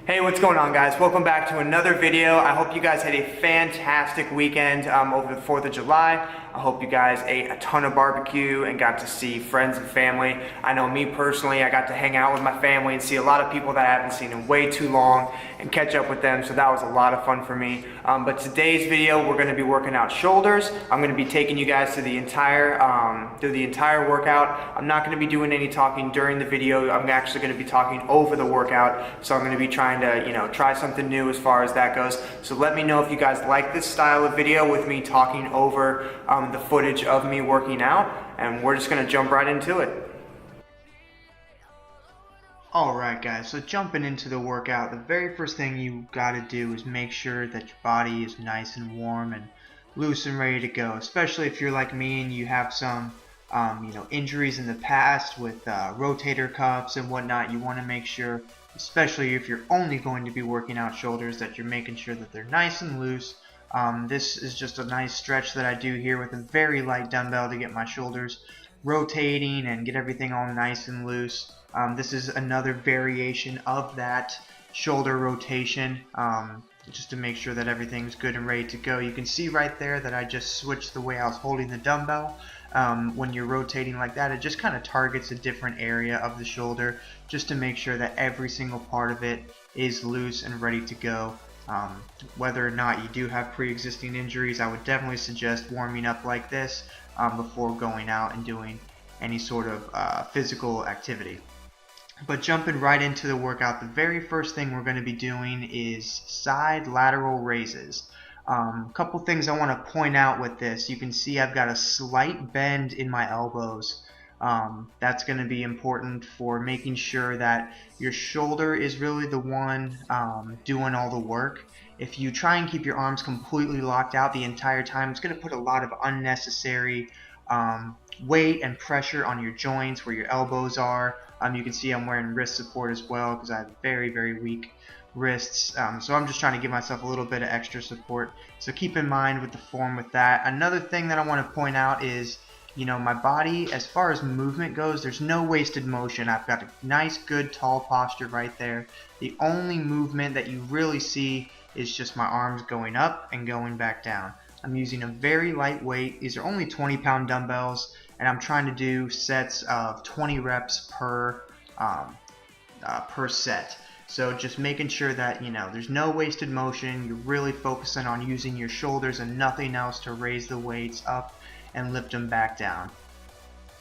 Hey, what's going on, guys? Welcome back to another video. I hope you guys had a fantastic weekend over the 4th of July. I hope you guys ate a ton of barbecue and got to see friends and family. I know me personally, I got to hang out with my family and see a lot of people that I haven't seen in way too long and catch up with them, so that was a lot of fun for me. But today's video, we're going to be working out shoulders. I'm going to be taking you guys through the entire workout. I'm not going to be doing any talking during the video. I'm actually going to be talking over the workout, so I'm going to be trying to try something new as far as that goes. So let me know if you guys like this style of video with me talking over the footage of me working out, and we're just going to jump right into it. Alright guys, so jumping into the workout, the very first thing you gotta do is make sure that your body is nice and warm and loose and ready to go, especially if you're like me and you have some injuries in the past with rotator cuffs and whatnot. You want to make sure, especially if you're only going to be working out shoulders, that you're making sure that they're nice and loose. This is just a nice stretch that I do here with a very light dumbbell to get my shoulders rotating and get everything all nice and loose. This is another variation of that shoulder rotation, just to make sure that everything's good and ready to go. You can see right there that I just switched the way I was holding the dumbbell. When you're rotating like that, it just kind of targets a different area of the shoulder just to make sure that every single part of it is loose and ready to go. Whether or not you do have pre-existing injuries, I would definitely suggest warming up like this before going out and doing any sort of physical activity. But jumping right into the workout, the very first thing we're going to be doing is side lateral raises. A couple things I want to point out with this. You can see I've got a slight bend in my elbows. That's going to be important for making sure that your shoulder is really the one doing all the work. If you try and keep your arms completely locked out the entire time, it's going to put a lot of unnecessary weight and pressure on your joints where your elbows are. You can see I'm wearing wrist support as well because I have very, very weak wrists, so I'm just trying to give myself a little bit of extra support. So keep in mind with the form with that. Another thing that I want to point out is, my body, as far as movement goes, there's no wasted motion. I've got a nice, good, tall posture right there. The only movement that you really see is just my arms going up and going back down. I'm using a very light weight. These are only 20-pound dumbbells, and I'm trying to do sets of 20 reps per set. So just making sure that there's no wasted motion. You're really focusing on using your shoulders and nothing else to raise the weights up and lift them back down.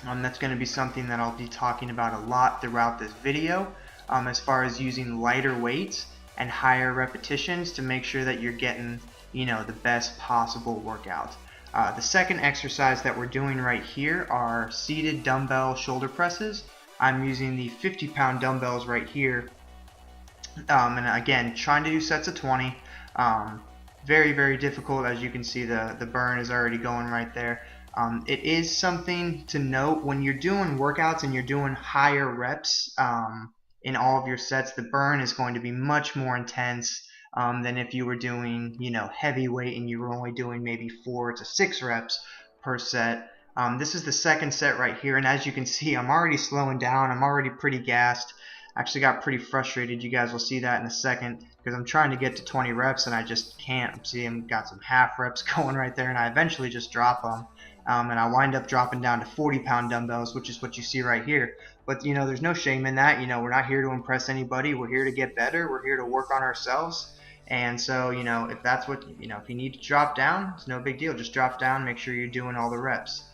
That's going to be something that I'll be talking about a lot throughout this video, as far as using lighter weights and higher repetitions to make sure that you're getting the best possible workout. The second exercise that we're doing right here are seated dumbbell shoulder presses. I'm using the 50-pound dumbbells right here, and again trying to do sets of 20. Very, very difficult. As you can see, the burn is already going right there. It is something to note when you're doing workouts and you're doing higher reps in all of your sets. The burn is going to be much more intense than if you were doing heavy weight and you were only doing maybe 4 to 6 reps per set. This is the second set right here, and as you can see, I'm already slowing down. I'm already pretty gassed. Actually got pretty frustrated. You guys will see that in a second because I'm trying to get to 20 reps and I just can't. See, I've got some half reps going right there, and I eventually just drop them. And I wind up dropping down to 40-pound dumbbells, which is what you see right here. But there's no shame in that. We're not here to impress anybody. We're here to get better. We're here to work on ourselves. And so, if that's what, if you need to drop down, it's no big deal. Just drop down, make sure you're doing all the reps.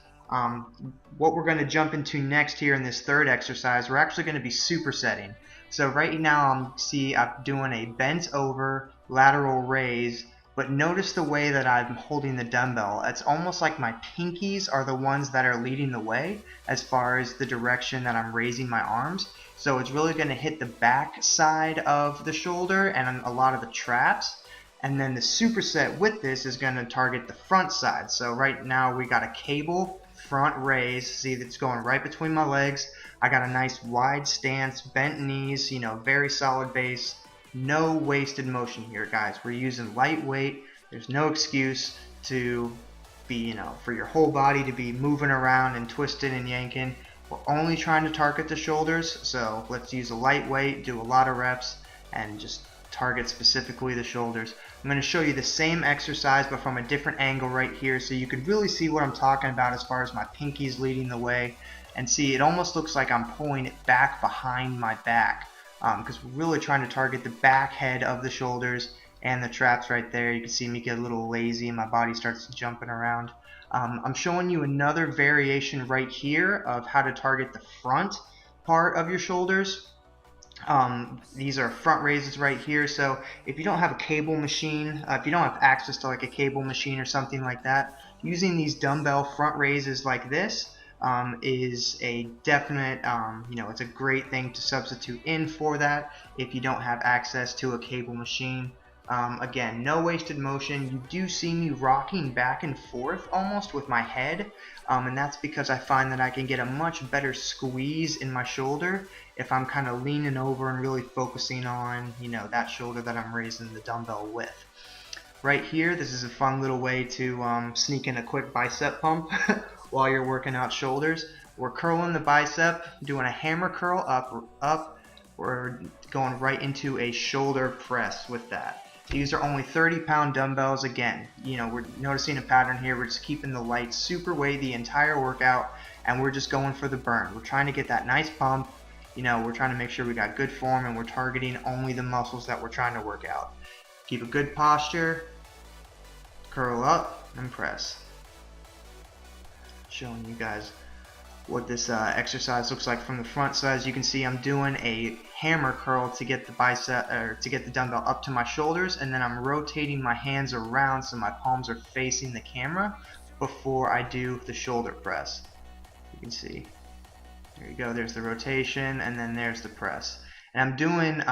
What we're going to jump into next here in this third exercise, we're actually going to be supersetting. So right now, I'm doing a bent over lateral raise, but notice the way that I'm holding the dumbbell. It's almost like my pinkies are the ones that are leading the way as far as the direction that I'm raising my arms. So it's really going to hit the back side of the shoulder and a lot of the traps. And then the superset with this is going to target the front side. So right now we got a cable front raise. See, that's going right between my legs. I got a nice wide stance, bent knees, very solid base. No wasted motion here, guys. We're using light weight. There's no excuse to be, for your whole body to be moving around and twisting and yanking. We're only trying to target the shoulders, so let's use a light weight, do a lot of reps, and just target specifically the shoulders. I'm going to show you the same exercise but from a different angle right here, so you can really see what I'm talking about as far as my pinkies leading the way. And see, it almost looks like I'm pulling it back behind my back, because we're really trying to target the back head of the shoulders and the traps right there. You can see me get a little lazy and my body starts jumping around. I'm showing you another variation right here of how to target the front part of your shoulders. These are front raises right here, so if you don't have a cable machine, if you don't have access to like a cable machine or something like that, using these dumbbell front raises like this is a definite, it's a great thing to substitute in for that if you don't have access to a cable machine. Again, no wasted motion. You do see me rocking back and forth almost with my head, and that's because I find that I can get a much better squeeze in my shoulder if I'm kind of leaning over and really focusing on, that shoulder that I'm raising the dumbbell with. Right here, this is a fun little way to sneak in a quick bicep pump while you're working out shoulders. We're curling the bicep, doing a hammer curl up. We're going right into a shoulder press with that. These are only 30-pound dumbbells. Again, we're noticing a pattern here. We're just keeping the light super weight the entire workout, and we're just going for the burn. We're trying to get that nice pump. We're trying to make sure we got good form, and we're targeting only the muscles that we're trying to work out. Keep a good posture, curl up, and press. Showing you guys what this exercise looks like from the front. So as you can see, I'm doing a hammer curl to get the bicep, or to get the dumbbell up to my shoulders, and then I'm rotating my hands around so my palms are facing the camera before I do the shoulder press. You can see, there you go, there's the rotation, and then there's the press. And I'm doing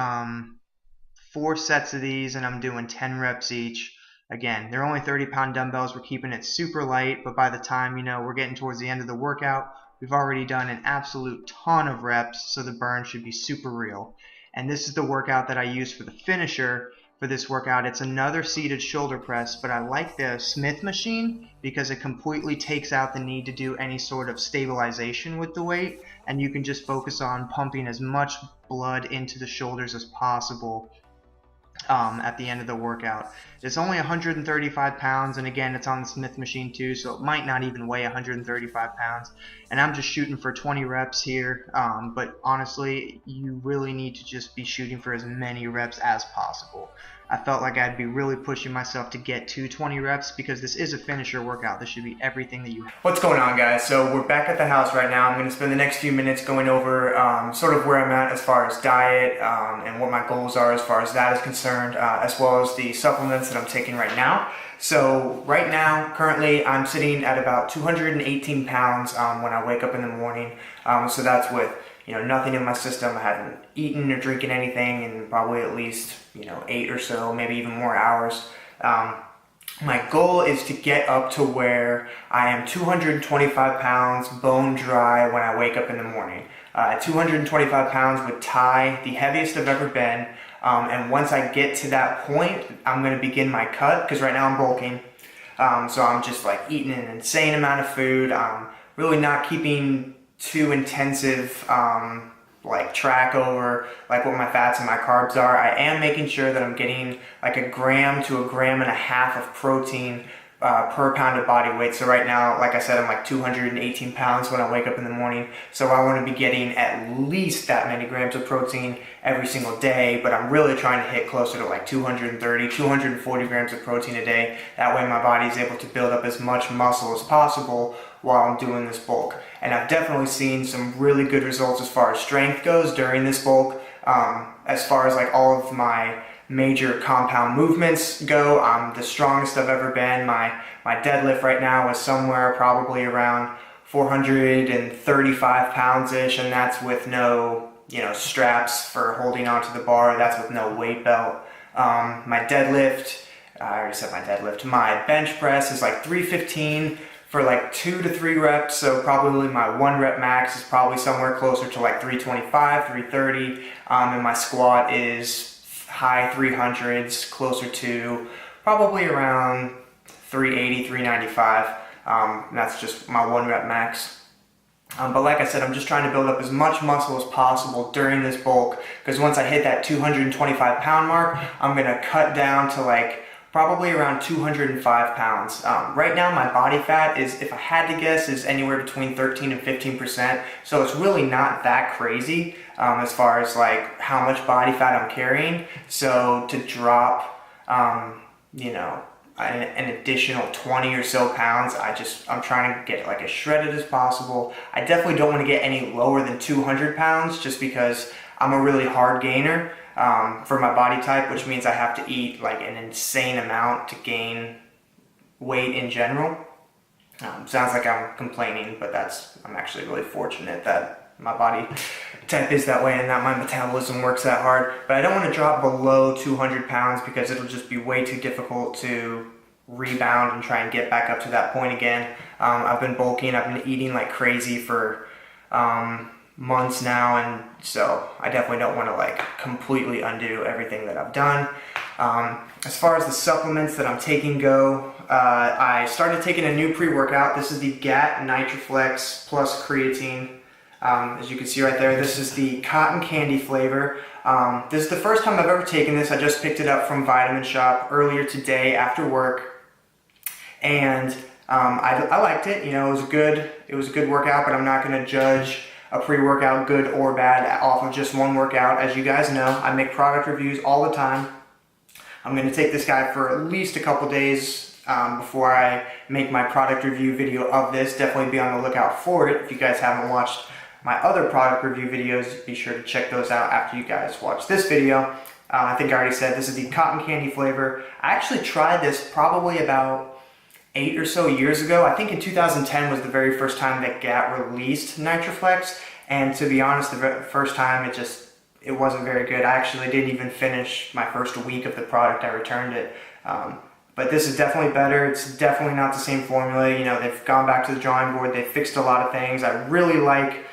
4 sets of these, and I'm doing 10 reps each. Again, they're only 30-pound dumbbells. We're keeping it super light, but by the time we're getting towards the end of the workout, we've already done an absolute ton of reps, so the burn should be super real. And this is the workout that I use for the finisher for this workout. It's another seated shoulder press, but I like the Smith machine because it completely takes out the need to do any sort of stabilization with the weight, and you can just focus on pumping as much blood into the shoulders as possible at the end of the workout. It's only 135 pounds, and again, it's on the Smith machine too, so it might not even weigh 135 pounds. And I'm just shooting for 20 reps here, but honestly, you really need to just be shooting for as many reps as possible. I felt like I'd be really pushing myself to get to 20 reps because this is a finisher workout. This should be everything that you have. What's going on, guys? So we're back at the house right now. I'm going to spend the next few minutes going over sort of where I'm at as far as diet and what my goals are as far as that is concerned, as well as the supplements that I'm taking right now. So right now, currently, I'm sitting at about 218 pounds when I wake up in the morning. So that's with nothing in my system. I haven't eaten or drinking anything in probably at least 8 or so, maybe even more hours. My goal is to get up to where I am 225 pounds bone dry when I wake up in the morning. At 225 pounds with Ty, the heaviest I've ever been. And once I get to that point, I'm going to begin my cut, because right now I'm bulking. So I'm just like eating an insane amount of food. I'm really not keeping too intensive like track over like what my fats and my carbs are. I am making sure that I'm getting like 1 gram to 1.5 grams of protein per pound of body weight. So right now, like I said, I'm like 218 pounds when I wake up in the morning. So I want to be getting at least that many grams of protein every single day, but I'm really trying to hit closer to like 230, 240 grams of protein a day. That way my body is able to build up as much muscle as possible while I'm doing this bulk. And I've definitely seen some really good results as far as strength goes during this bulk. As far as like all of my major compound movements go, I'm the strongest I've ever been. My deadlift right now is somewhere probably around 435 pounds-ish, and that's with no straps for holding onto the bar. That's with no weight belt. My deadlift, I already said my deadlift. My bench press is like 315 for like 2 to 3 reps, so probably my 1 rep max is probably somewhere closer to like 325, 330, and my squat is high 300s, closer to probably around 380, 395. That's just my 1 rep max. But like I said, I'm just trying to build up as much muscle as possible during this bulk, because once I hit that 225 pound mark, I'm going to cut down to like probably around 205 pounds. Right now my body fat is, if I had to guess, is anywhere between 13 and 15%, so it's really not that crazy as far as like how much body fat I'm carrying. So to drop you know, an additional 20 or so pounds, I'm trying to get like as shredded as possible. I definitely don't want to get any lower than 200 pounds just because I'm a really hard gainer for my body type, which means I have to eat like an insane amount to gain weight in general. Sounds like I'm complaining, but I'm actually really fortunate that my body type is that way and that my metabolism works that hard. But I don't want to drop below 200 pounds because it'll just be way too difficult to rebound and try and get back up to that point again. I've been bulking, I've been eating like crazy for months now, and so I definitely don't want to like completely undo everything that I've done. As far as the supplements that I'm taking go, I started taking a new pre-workout. This is the GAT NitroFlex plus creatine. As you can see right there, this is the cotton candy flavor. This is the first time I've ever taken this. I just picked it up from Vitamin Shop earlier today after work, and I liked it. You know, it was a good workout, but I'm not going to judge a pre-workout good or bad off of just one workout. As you guys know, I make product reviews all the time. I'm going to take this guy for at least a couple days before I make my product review video of this. Definitely be on the lookout for it. If you guys haven't watched my other product review videos, be sure to check those out after you guys watch this video. I think I already said this is the cotton candy flavor. I actually tried this probably about 8 or so years ago. I think in 2010 was the very first time that GAT released NitroFlex, and to be honest, the first time it wasn't very good. I actually didn't even finish my first week of the product. I returned it. But this is definitely better. It's definitely not the same formula. You know, they've gone back to the drawing board. They've fixed a lot of things. I really like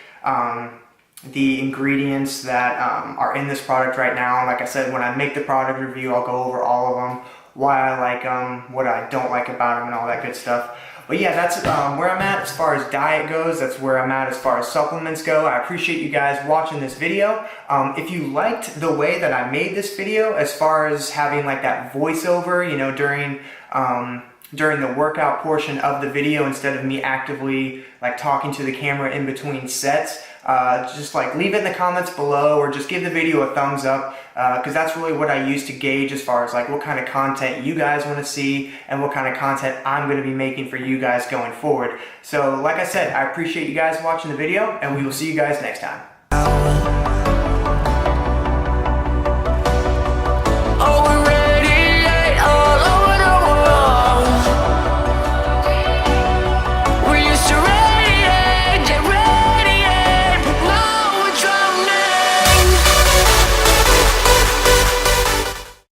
the ingredients that are in this product right now. Like I said, when I make the product review, I'll go over all of them, why I like them, what I don't like about them, and all that good stuff. But yeah, that's where I'm at as far as diet goes. That's where I'm at as far as supplements go. I appreciate you guys watching this video. If you liked the way that I made this video, as far as having like that voiceover, you know, during the workout portion of the video, instead of me actively like talking to the camera in between sets, just like leave it in the comments below, or just give the video a thumbs up, because that's really what I use to gauge as far as like what kind of content you guys want to see and what kind of content I'm going to be making for you guys going forward. So like I said, I appreciate you guys watching the video, and we will see you guys next time.